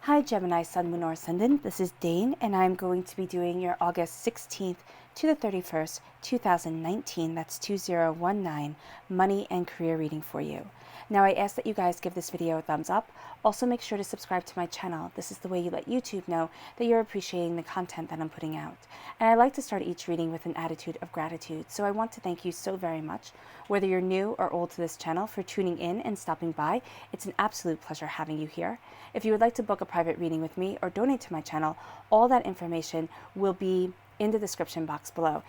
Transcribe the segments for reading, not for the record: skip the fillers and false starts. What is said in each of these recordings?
Hi Gemini, Sun, Moon, or Ascendant. This is Dane, and I'm going to be doing your August 16th to the 31st, 2019, that's 2019, money and career reading for you. Now, I ask that you guys give this video a thumbs up. Also, make sure to subscribe to my channel. This is the way you let YouTube know that you're appreciating the content that I'm putting out. And I like to start each reading with an attitude of gratitude, so I want to thank you so very much. Whether you're new or old to this channel, for tuning in and stopping by, it's an absolute pleasure having you here. If you would like to book a private reading with me or donate to my channel, all that information will be in the description box below.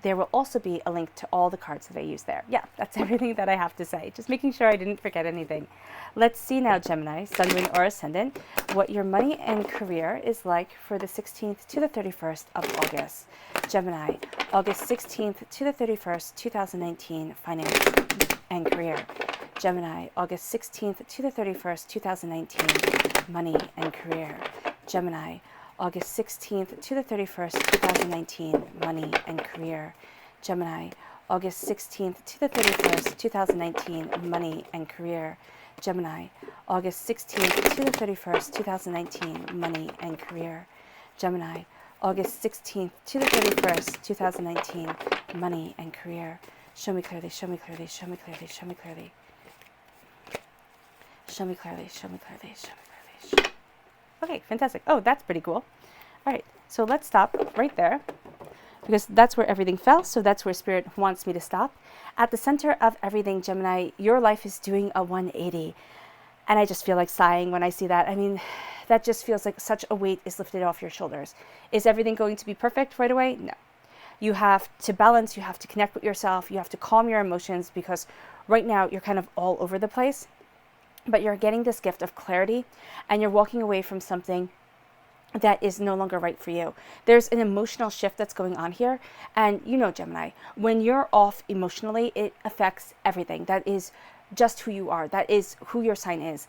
There will also be a link to all the cards that I use there. Yeah, that's everything that I have to say. Just making sure I didn't forget anything. Let's see now, Gemini, Sun, Moon, or Ascendant, what your money and career is like for the 16th to the 31st of August. Gemini, August 16th to the 31st, 2019, finance and career. Gemini, August 16th to the 31st, 2019, money and career. Gemini, August 16th to the 31st, 2019, money and career. Gemini, August 16th to the 31st, 2019, money and career. Gemini, August 16th to the 31st, 2019, money and career. Gemini, August 16th to the 31st, 2019, money and career. Show me clearly, show me clearly, show me clearly, show me clearly. Show me clearly, show me clearly, show me clearly. Okay, fantastic. Oh, that's pretty cool. All right, so let's stop right there because that's where everything fell. So that's where Spirit wants me to stop. At the center of everything, Gemini, your life is doing a 180. And I just feel like sighing when I see that. I mean, that just feels like such a weight is lifted off your shoulders. Is everything going to be perfect right away? No. You have to balance, you have to connect with yourself, you have to calm your emotions because right now you're kind of all over the place. But you're getting this gift of clarity and you're walking away from something that is no longer right for you. There's an emotional shift that's going on here. And you know, Gemini, when you're off emotionally, it affects everything. That is just who you are. That is who your sign is.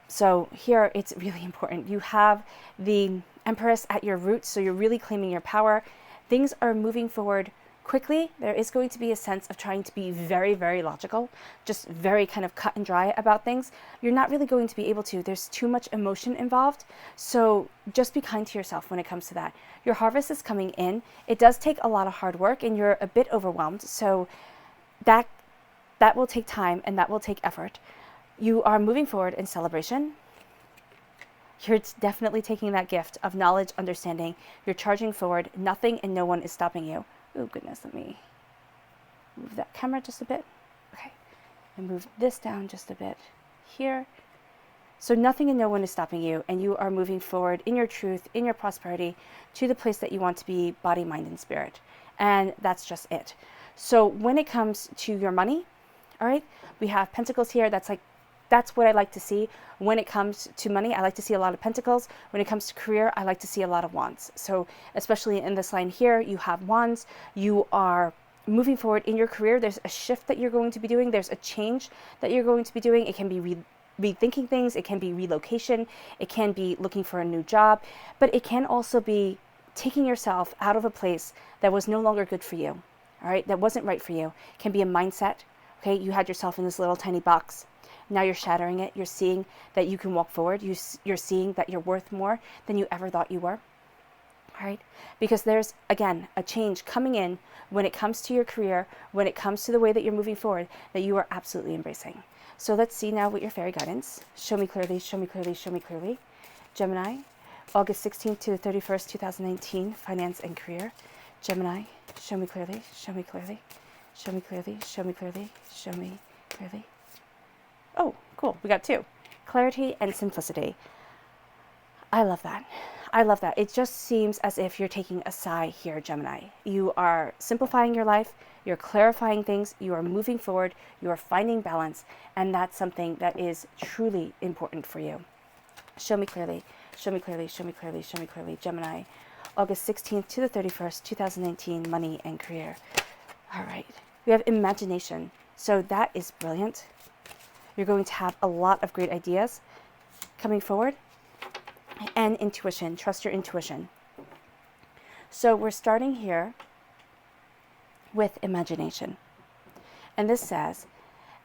So here it's really important. You have the Empress at your roots, so you're really claiming your power. Things are moving forward quickly. There is going to be a sense of trying to be very, very logical, just very kind of cut and dry about things. You're not really going to be able to. There's too much emotion involved. So just be kind to yourself when it comes to that. Your harvest is coming in. It does take a lot of hard work and you're a bit overwhelmed. So that will take time and that will take effort. You are moving forward in celebration. You're definitely taking that gift of knowledge, understanding. You're charging forward. Nothing and no one is stopping you. Oh goodness, let me move that camera just a bit. Okay, and move this down just a bit here. So nothing and no one is stopping you, and you are moving forward in your truth, in your prosperity, to the place that you want to be, body, mind, and spirit. And that's just it. So when it comes to your money, all right, we have pentacles here. That's what I like to see. When it comes to money, I like to see a lot of pentacles. When it comes to career, I like to see a lot of wands. So especially in this line here, you have wands. You are moving forward in your career. There's a shift that you're going to be doing. There's a change that you're going to be doing. It can be rethinking things. It can be relocation. It can be looking for a new job. But it can also be taking yourself out of a place that was no longer good for you. All right, that wasn't right for you. It can be a mindset. Okay, you had yourself in this little tiny box. Now you're shattering it. You're seeing that you can walk forward. You're seeing that you're worth more than you ever thought you were. All right? Because there's, again, a change coming in when it comes to your career, when it comes to the way that you're moving forward, that you are absolutely embracing. So let's see now with your fairy guidance. Show me clearly, show me clearly, show me clearly. Gemini, August 16th to the 31st, 2019, finance and career. Gemini, show me clearly, show me clearly, show me clearly, show me clearly, show me clearly. Oh, cool. We got two. Clarity and simplicity. I love that. I love that. It just seems as if you're taking a sigh here, Gemini. You are simplifying your life. You're clarifying things. You are moving forward. You are finding balance. And that's something that is truly important for you. Show me clearly. Show me clearly. Show me clearly. Show me clearly. Gemini, August 16th to the 31st, 2019, money and career. All right. We have imagination. So that is brilliant. You're going to have a lot of great ideas coming forward. And intuition. Trust your intuition. So we're starting here with imagination. And this says,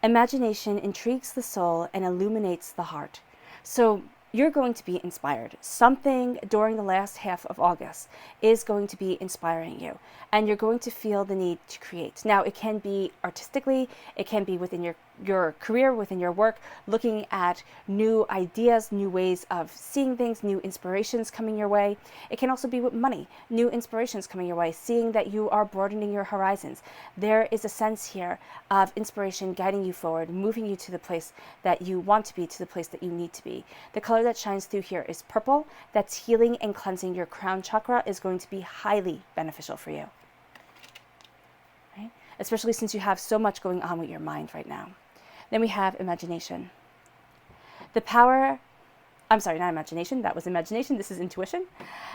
imagination intrigues the soul and illuminates the heart. So you're going to be inspired. Something during the last half of August is going to be inspiring you, and you're going to feel the need to create. Now, it can be artistically, it can be within your career, within your work, looking at new ideas, new ways of seeing things, new inspirations coming your way. It can also be with money, new inspirations coming your way, seeing that you are broadening your horizons. There is a sense here of inspiration guiding you forward, moving you to the place that you want to be, to the place that you need to be. The color that shines through here is purple. That's healing and cleansing your crown chakra, is going to be highly beneficial for you. Right? Especially since you have so much going on with your mind right now. Then we have imagination. The power, I'm sorry, not imagination, that was imagination, this is intuition.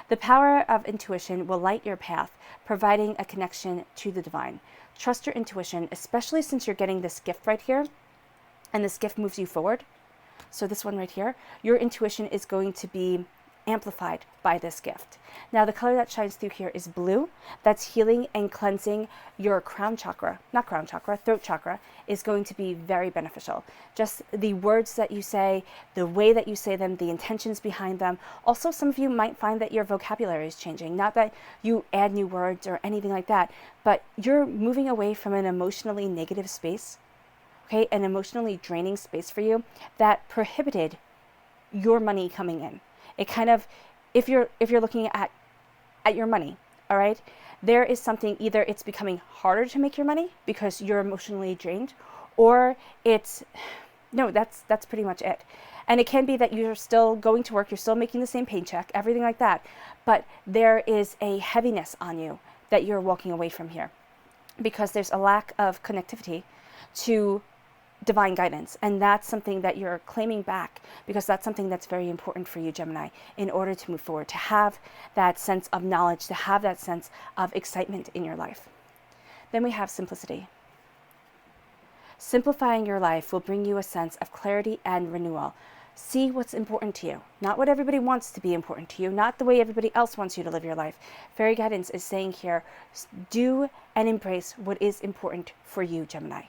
The power of intuition will light your path, providing a connection to the divine. Trust your intuition, especially since you're getting this gift right here, and this gift moves you forward. So this one right here, your intuition is going to be amplified by this gift. Now, the color that shines through here is blue. That's healing and cleansing your crown chakra, not crown chakra, throat chakra, is going to be very beneficial. Just the words that you say, the way that you say them, the intentions behind them. Also, some of you might find that your vocabulary is changing. Not that you add new words or anything like that, but you're moving away from an emotionally negative space, okay, an emotionally draining space for you that prohibited your money coming in. It kind of, if you're looking at your money, all right, there is something, either it's becoming harder to make your money because you're emotionally drained, or it's, no, that's pretty much it. And it can be that you're still going to work, you're still making the same paycheck, everything like that, but there is a heaviness on you that you're walking away from here because there's a lack of connectivity to divine guidance, and that's something that you're claiming back, because that's something that's very important for you, Gemini, in order to move forward, to have that sense of knowledge, to have that sense of excitement in your life. Then we have simplicity. Simplifying your life will bring you a sense of clarity and renewal. See what's important to you, not what everybody wants to be important to you, not the way everybody else wants you to live your life. Fairy guidance is saying here, do and embrace what is important for you, Gemini.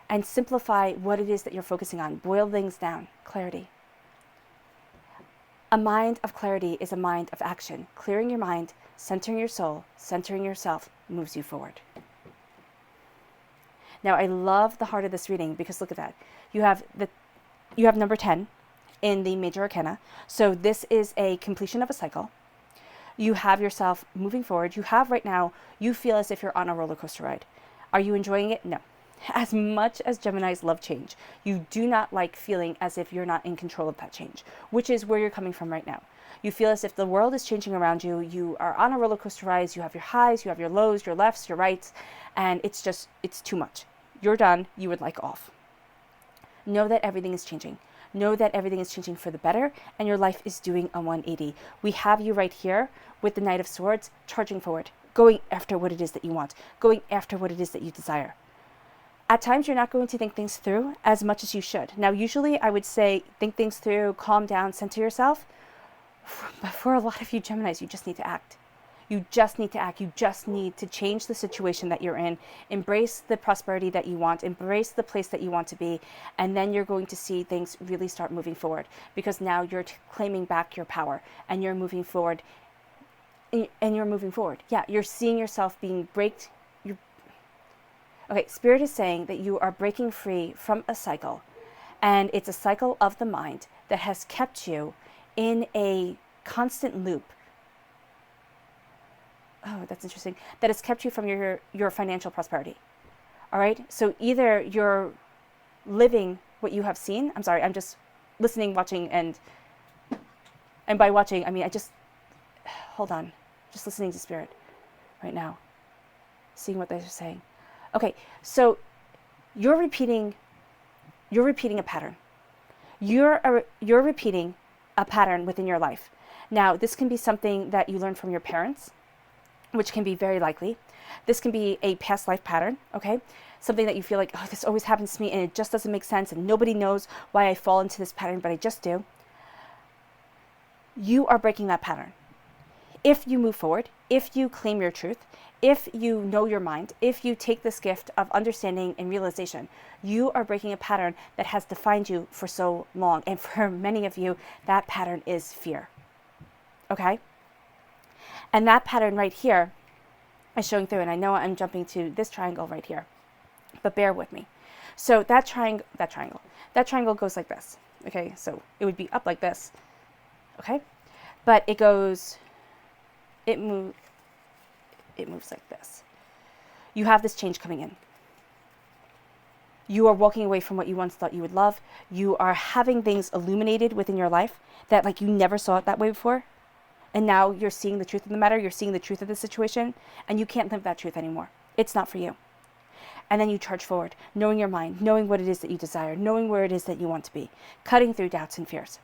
And simplify what it is that you're focusing on. Boil things down. Clarity. A mind of clarity is a mind of action. Clearing your mind, centering your soul, centering yourself moves you forward. Now, I love the heart of this reading because look at that. You have number 10 in the major arcana. So this is a completion of a cycle. You have yourself moving forward. You have right now, you feel as if you're on a roller coaster ride. Are you enjoying it? No. As much as Geminis love change, you do not like feeling as if you're not in control of that change, which is where you're coming from right now. You feel as if the world is changing around you. You are on a roller coaster ride. You have your highs, you have your lows, your lefts, your rights, and it's too much. You're done. You would like off. Know that everything is changing. Know that everything is changing for the better, and your life is doing a 180. We have you right here with the Knight of Swords, charging forward, going after what it is that you want, going after what it is that you desire. At times, you're not going to think things through as much as you should. Now, usually I would say think things through, calm down, center yourself. But for a lot of you Geminis, you just need to act. You just need to act. You just need to change the situation that you're in, embrace the prosperity that you want, embrace the place that you want to be, and then you're going to see things really start moving forward, because now you're claiming back your power and you're moving forward. Yeah, you're seeing yourself being braked. Okay, Spirit is saying that you are breaking free from a cycle, and it's a cycle of the mind that has kept you in a constant loop. Oh, that's interesting. That has kept you from your financial prosperity. All right? So either you're living what you have seen. I'm sorry, I'm just listening, watching, and by watching, I mean, hold on. Just listening to Spirit right now, seeing what they're saying. Okay, so you're repeating a pattern. You're repeating a pattern within your life. Now, this can be something that you learned from your parents, which can be very likely. This can be a past life pattern, okay? Something that you feel like, oh, this always happens to me and it just doesn't make sense and nobody knows why I fall into this pattern, but I just do. You are breaking that pattern. If you move forward, if you claim your truth, if you know your mind, if you take this gift of understanding and realization, you are breaking a pattern that has defined you for so long. And for many of you, that pattern is fear. Okay? And that pattern right here is showing through. And I know I'm jumping to this triangle right here, but bear with me. So that triangle goes like this. Okay? So it would be up like this. Okay? But it moves like this. You have this change coming in. You are walking away from what you once thought you would love. You are having things illuminated within your life that like you never saw it that way before. And now you're seeing the truth of the matter. You're seeing the truth of the situation, and you can't live that truth anymore. It's not for you. And then you charge forward, knowing your mind, knowing what it is that you desire, knowing where it is that you want to be, cutting through doubts and fears.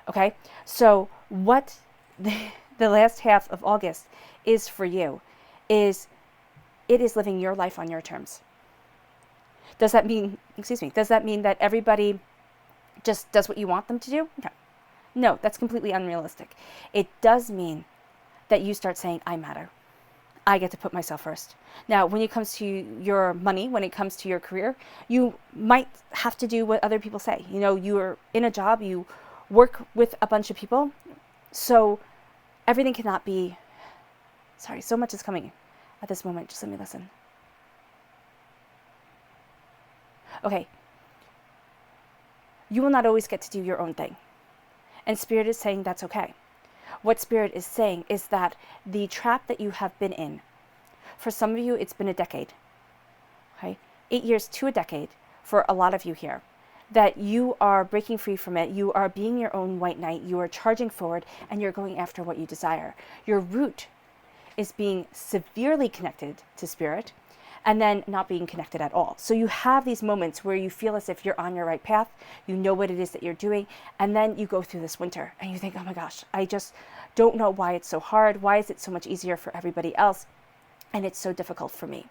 Okay? So what the last half of August is for you is it is living your life on your terms. Does that mean that everybody just does what you want them to do? No, that's completely unrealistic. It does mean that you start saying, I matter. I get to put myself first. Now, when it comes to your money, when it comes to your career, you might have to do what other people say. You know, you're in a job, you work with a bunch of people, so everything cannot be, so much is coming at this moment. Just let me listen. Okay. You will not always get to do your own thing. And Spirit is saying that's okay. What Spirit is saying is that the trap that you have been in, for some of you, it's been a decade. Okay? 8 years to a decade for a lot of you here. That you are breaking free from it. You are being your own white knight. You are charging forward and you're going after what you desire. Your root is being severely connected to Spirit and then not being connected at all. So you have these moments where you feel as if you're on your right path, you know what it is that you're doing, and then you go through this winter and you think, oh my gosh, I just don't know why it's so hard. Why is it so much easier for everybody else? And it's so difficult for me.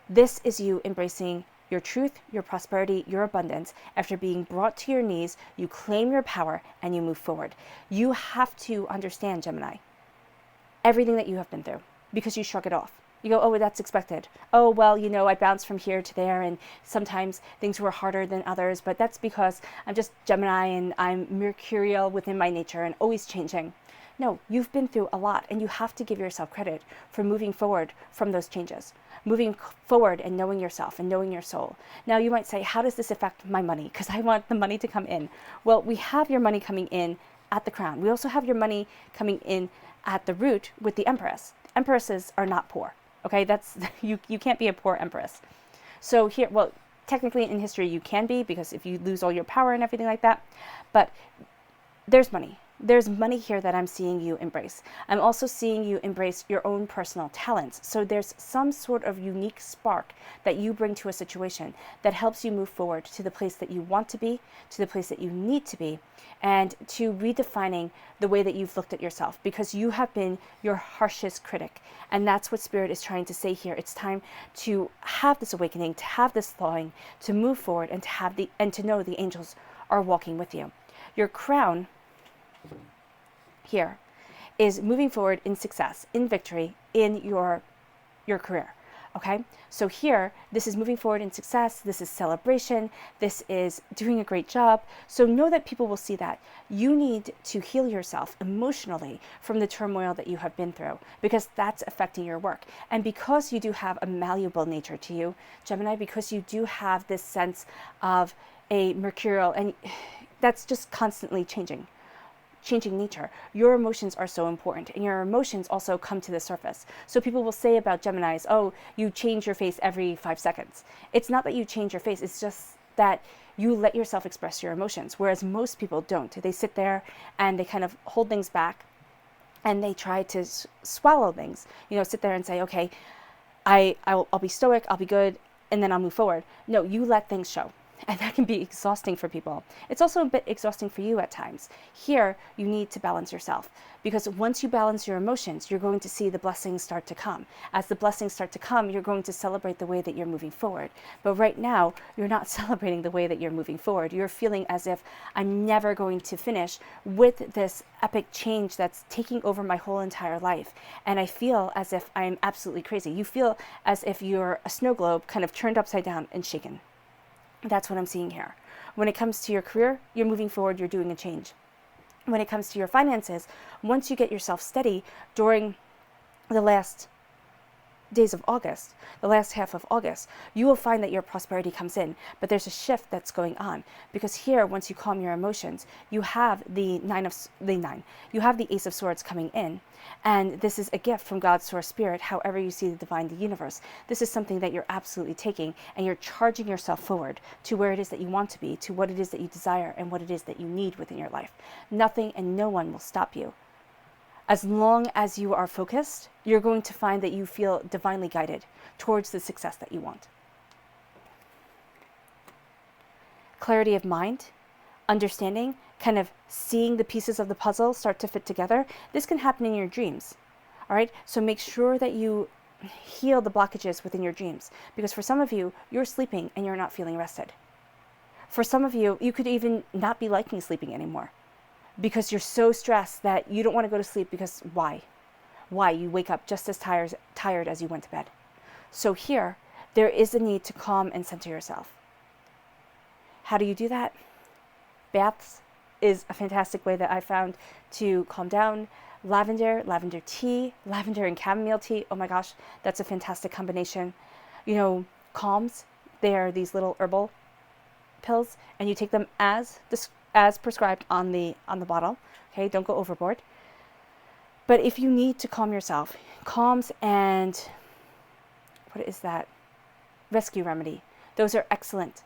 This is you embracing your truth, your prosperity, your abundance. After being brought to your knees, you claim your power and you move forward. You have to understand, Gemini, everything that you have been through, because you shrug it off. You go, oh, that's expected. Oh, well, you know, I bounced from here to there, and sometimes things were harder than others, but that's because I'm just Gemini and I'm mercurial within my nature and always changing. No, you've been through a lot, and you have to give yourself credit for moving forward from those changes, moving forward and knowing yourself and knowing your soul. Now, you might say, how does this affect my money? Because I want the money to come in. Well, we have your money coming in at the crown. We also have your money coming in at the root with the Empress. Empresses are not poor. Okay, that's you can't be a poor empress. So here, well, technically in history you can be, because if you lose all your power and everything like that, but there's money. There's money here that I'm seeing you embrace. I'm also seeing you embrace your own personal talents. So there's some sort of unique spark that you bring to a situation that helps you move forward to the place that you want to be, to the place that you need to be, and to redefining the way that you've looked at yourself, because you have been your harshest critic. And that's what Spirit is trying to say here. It's time to have this awakening, to have this thawing, to move forward, and to know the angels are walking with you. Your crown here is moving forward in success, in victory, in your career. Okay, so here, this is moving forward in success, this is celebration, this is doing a great job. So know that people will see that. You need to heal yourself emotionally from the turmoil that you have been through, because that's affecting your work. And because you do have a malleable nature to you, Gemini, because you do have this sense of a mercurial, and that's just constantly changing nature. Your emotions are so important, and your emotions also come to the surface. So people will say about Geminis, oh, you change your face every 5 seconds. It's not that you change your face, it's just that you let yourself express your emotions, whereas most people don't. They sit there and they kind of hold things back and they try to swallow things, sit there and say, okay, I'll be stoic, I'll be good, and then I'll move forward. No, you let things show. And that can be exhausting for people. It's also a bit exhausting for you at times. Here, you need to balance yourself, because once you balance your emotions, you're going to see the blessings start to come. As the blessings start to come, you're going to celebrate the way that you're moving forward. But right now, you're not celebrating the way that you're moving forward. You're feeling as if I'm never going to finish with this epic change that's taking over my whole entire life. And I feel as if I'm absolutely crazy. You feel as if you're a snow globe kind of turned upside down and shaken. That's what I'm seeing here. When it comes to your career, you're moving forward, you're doing a change. When it comes to your finances, once you get yourself steady during the last days of August, the last half of August, you will find that your prosperity comes in. But there's a shift that's going on, because here, once you calm your emotions, you have you have the Ace of Swords coming in. And this is a gift from God's source spirit, however you see the divine, the universe. This is something that you're absolutely taking, and you're charging yourself forward to where it is that you want to be, to what it is that you desire, and what it is that you need within your life. Nothing and no one will stop you. As long as you are focused, you're going to find that you feel divinely guided towards the success that you want. Clarity of mind, understanding, kind of seeing the pieces of the puzzle start to fit together. This can happen in your dreams. All right. So make sure that you heal the blockages within your dreams, because for some of you, you're sleeping and you're not feeling rested. For some of you, you could even not be liking sleeping anymore, because you're so stressed that you don't want to go to sleep. Because why? You wake up just as tired as you went to bed. So here, there is a need to calm and center yourself. How do you do that? Baths is a fantastic way that I found to calm down. Lavender tea, lavender and chamomile tea. Oh my gosh, that's a fantastic combination. Calms, they are these little herbal pills, and you take them as prescribed on the bottle. Okay, don't go overboard. But if you need to calm yourself, calms and what is that? Rescue remedy. Those are excellent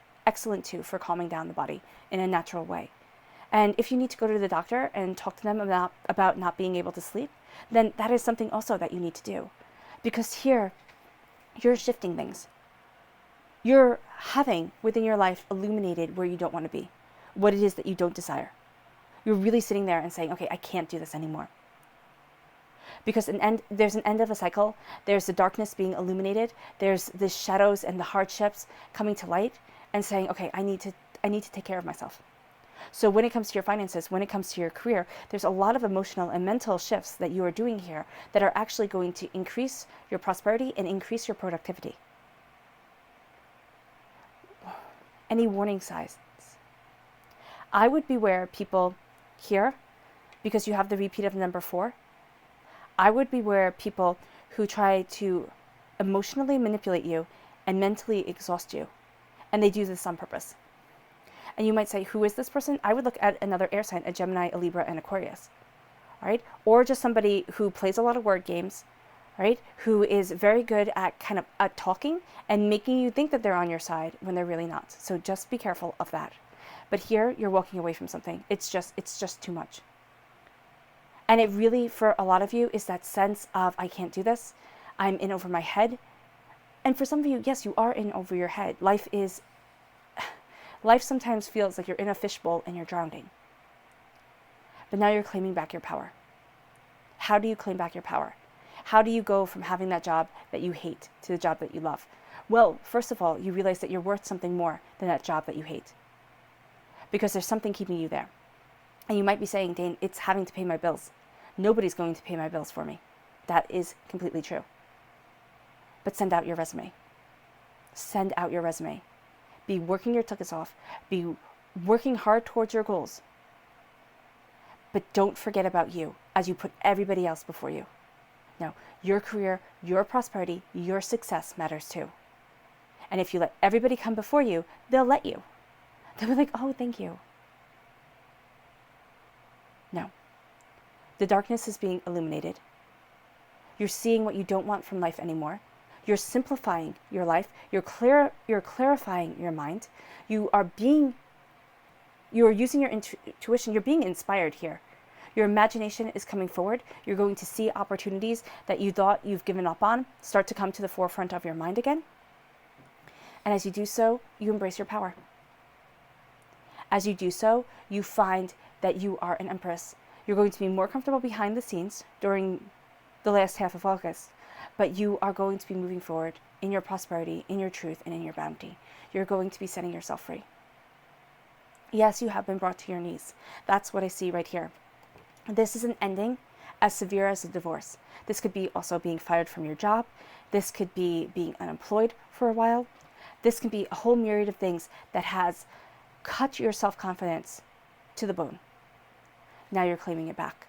too for calming down the body in a natural way. And if you need to go to the doctor and talk to them about not being able to sleep, then that is something also that you need to do. Because here, you're shifting things. You're having within your life illuminated where you don't want to be, what it is that you don't desire. You're really sitting there and saying, okay, I can't do this anymore. Because there's an end of a cycle. There's the darkness being illuminated. There's the shadows and the hardships coming to light, and saying, okay, I need to take care of myself. So when it comes to your finances, when it comes to your career, there's a lot of emotional and mental shifts that you are doing here that are actually going to increase your prosperity and increase your productivity. Any warning signs? I would beware people here, because you have the repeat of number 4. I would beware people who try to emotionally manipulate you and mentally exhaust you. And they do this on purpose. And you might say, who is this person? I would look at another air sign, a Gemini, a Libra, and Aquarius. All right? Or just somebody who plays a lot of word games, right? Who is very good at at talking and making you think that they're on your side when they're really not. So just be careful of that. But here, you're walking away from something. It's just too much. And it really, for a lot of you, is that sense of, I can't do this. I'm in over my head. And for some of you, yes, you are in over your head. Life sometimes feels like you're in a fishbowl and you're drowning. But now you're claiming back your power. How do you claim back your power? How do you go from having that job that you hate to the job that you love? Well, first of all, you realize that you're worth something more than that job that you hate, because there's something keeping you there. And you might be saying, Dane, it's having to pay my bills. Nobody's going to pay my bills for me. That is completely true. But send out your resume. Send out your resume. Be working your tuchus off. Be working hard towards your goals. But don't forget about you as you put everybody else before you. No, your career, your prosperity, your success matters too. And if you let everybody come before you, they'll let you. They'll be like, oh, thank you. No. The darkness is being illuminated. You're seeing what you don't want from life anymore. You're simplifying your life. You're clarifying your mind. You are using your intuition. You're being inspired here. Your imagination is coming forward. You're going to see opportunities that you thought you've given up on start to come to the forefront of your mind again. And as you do so, you embrace your power. As you do so, you find that you are an empress. You're going to be more comfortable behind the scenes during the last half of August, but you are going to be moving forward in your prosperity, in your truth, and in your bounty. You're going to be setting yourself free. Yes, you have been brought to your knees. That's what I see right here. This is an ending as severe as a divorce. This could be also being fired from your job. This could be being unemployed for a while. This can be a whole myriad of things that has cut your self-confidence to the bone. Now you're claiming it back.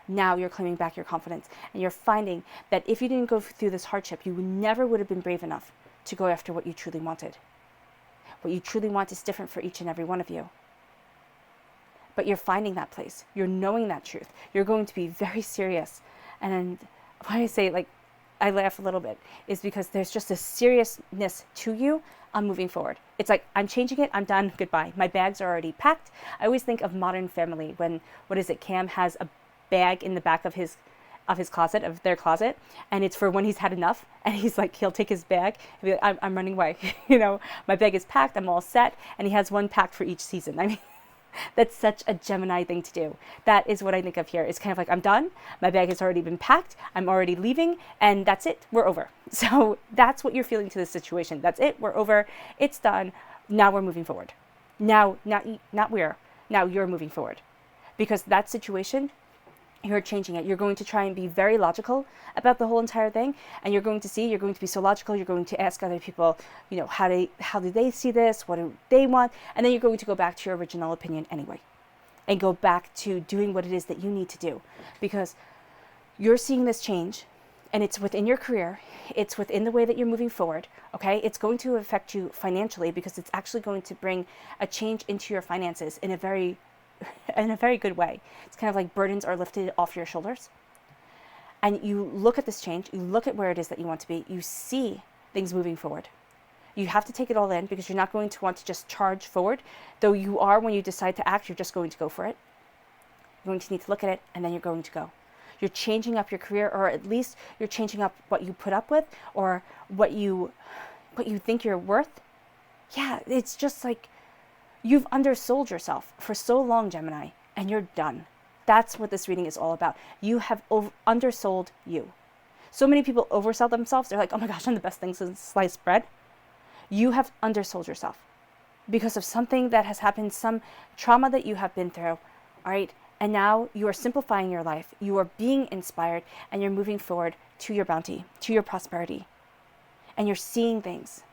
Now you're claiming back your confidence. And you're finding that if you didn't go through this hardship, you never would have been brave enough to go after what you truly wanted. What you truly want is different for each and every one of you. But you're finding that place. You're knowing that truth. You're going to be very serious. And why I say, like, I laugh a little bit is because there's just a seriousness to you on moving forward. It's like, I'm changing it, I'm done, goodbye. My bags are already packed. I always think of Modern Family when, Cam has a bag in the back of his closet, of their closet, and it's for when he's had enough, and he's like, he'll take his bag and be like, I'm running away. My bag is packed, I'm all set, and he has one packed for each season. I mean, that's such a Gemini thing to do. That is what I think of here. It's kind of like, I'm done, my bag has already been packed, I'm already leaving, and that's it, we're over. So that's what you're feeling to this situation. That's it, we're over, it's done, now we're moving forward. Now you're moving forward. Because that situation, you're changing it. You're going to try and be very logical about the whole entire thing, and you're going to be so logical. You're going to ask other people, how do they see this? What do they want? And then you're going to go back to your original opinion anyway, and go back to doing what it is that you need to do, because you're seeing this change, and it's within your career. It's within the way that you're moving forward. Okay, it's going to affect you financially because it's actually going to bring a change into your finances in a very good way. It's kind of like burdens are lifted off your shoulders. And you look at this change, you look at where it is that you want to be, you see things moving forward. You have to take it all in because you're not going to want to just charge forward. Though you are, when you decide to act, you're just going to go for it. You're going to need to look at it, and then you're going to go. You're changing up your career, or at least you're changing up what you put up with, or what you think you're worth. Yeah, it's just like, you've undersold yourself for so long, Gemini, and you're done. That's what this reading is all about. You have undersold you. So many people oversell themselves. They're like, oh my gosh, I'm the best thing since sliced bread. You have undersold yourself because of something that has happened, some trauma that you have been through, all right? And now you are simplifying your life. You are being inspired, and you're moving forward to your bounty, to your prosperity. And you're seeing things.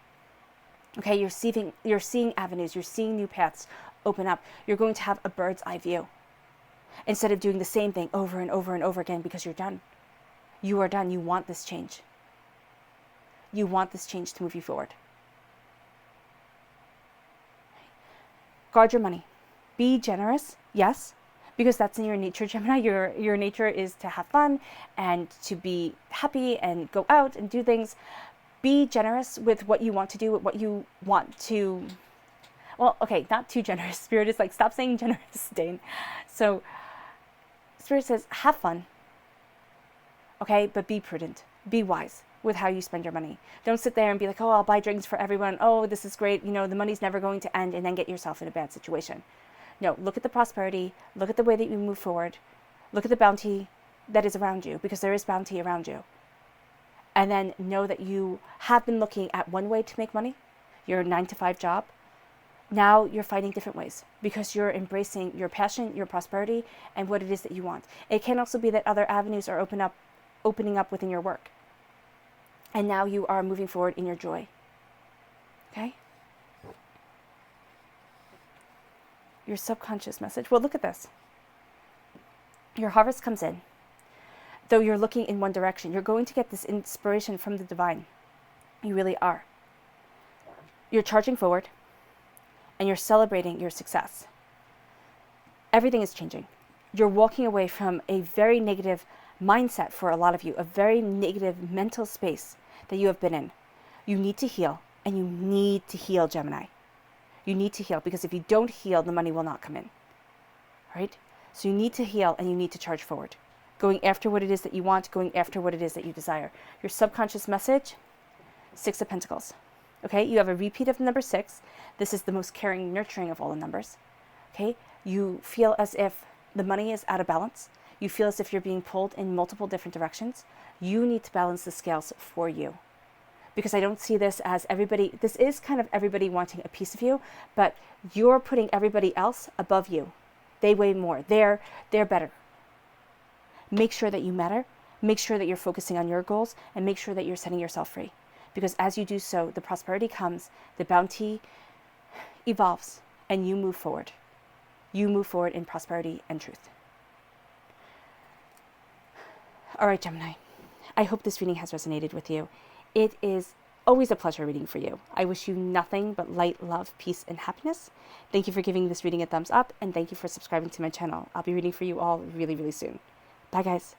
Okay, you're seeing avenues, you're seeing new paths open up. You're going to have a bird's eye view instead of doing the same thing over and over and over again, because you're done. You are done. You want this change. You want this change to move you forward. Guard your money. Be generous, yes, because that's in your nature, Gemini. Your nature is to have fun and to be happy and go out and do things. Be generous with what you want to do, with what you want to, well, okay, not too generous. Spirit is like, stop saying generous, Dane. So Spirit says, have fun, okay, but be prudent, be wise with how you spend your money. Don't sit there and be like, oh, I'll buy drinks for everyone. Oh, this is great. The money's never going to end, and then get yourself in a bad situation. No, look at the prosperity, look at the way that you move forward, look at the bounty that is around you, because there is bounty around you. And then know that you have been looking at one way to make money, your 9-to-5 job. Now you're finding different ways because you're embracing your passion, your prosperity, and what it is that you want. It can also be that other avenues are opening up within your work. And now you are moving forward in your joy. Okay? Your subconscious message. Well, look at this. Your harvest comes in. Though you're looking in one direction, you're going to get this inspiration from the divine. You really are. You're charging forward, and you're celebrating your success. Everything is changing. You're walking away from a very negative mindset for a lot of you, a very negative mental space that you have been in. You need to heal, and you need to heal, Gemini. You need to heal, because if you don't heal, the money will not come in. Right? So you need to heal, and you need to charge forward. Going after what it is that you want, going after what it is that you desire. Your subconscious message, 6 of Pentacles. Okay, you have a repeat of the number 6. This is the most caring, nurturing of all the numbers. Okay, you feel as if the money is out of balance. You feel as if you're being pulled in multiple different directions. You need to balance the scales for you. Because I don't see this as everybody, this is kind of everybody wanting a piece of you, but you're putting everybody else above you. They weigh more. They're better. Make sure that you matter. Make sure that you're focusing on your goals, and make sure that you're setting yourself free. Because as you do so, the prosperity comes, the bounty evolves, and you move forward. You move forward in prosperity and truth. All right, Gemini. I hope this reading has resonated with you. It is always a pleasure reading for you. I wish you nothing but light, love, peace, and happiness. Thank you for giving this reading a thumbs up, and thank you for subscribing to my channel. I'll be reading for you all really, really soon. Bye, guys.